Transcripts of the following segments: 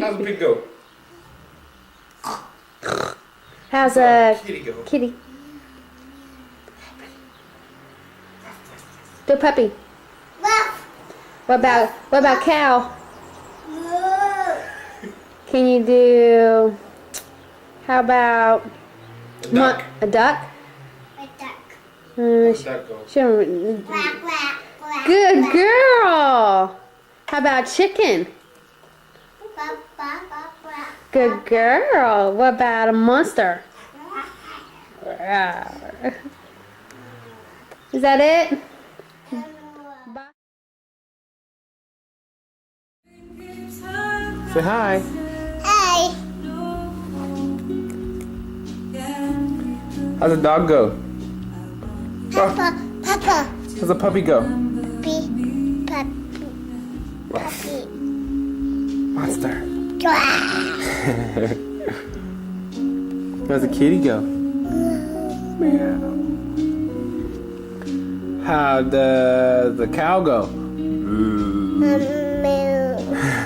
How's the pig go? How's a kitty go? kitty? Do puppy. What about cow? Can you do? How about A duck. a duck? A duck. How's that go? She don't- Quack, quack, quack. Good girl. How about chicken? Quack, quack, quack, quack. Good girl. What about a monster? Is that it? Bye. Say hi. Hey. How's the dog go? Papa, Papa. How's the puppy go? Puppy, puppy, puppy. Monster. Quack. How's the kitty go? Meow. How the cow go?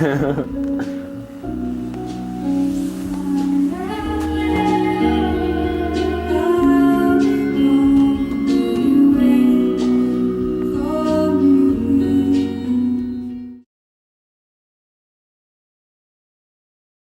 Milk.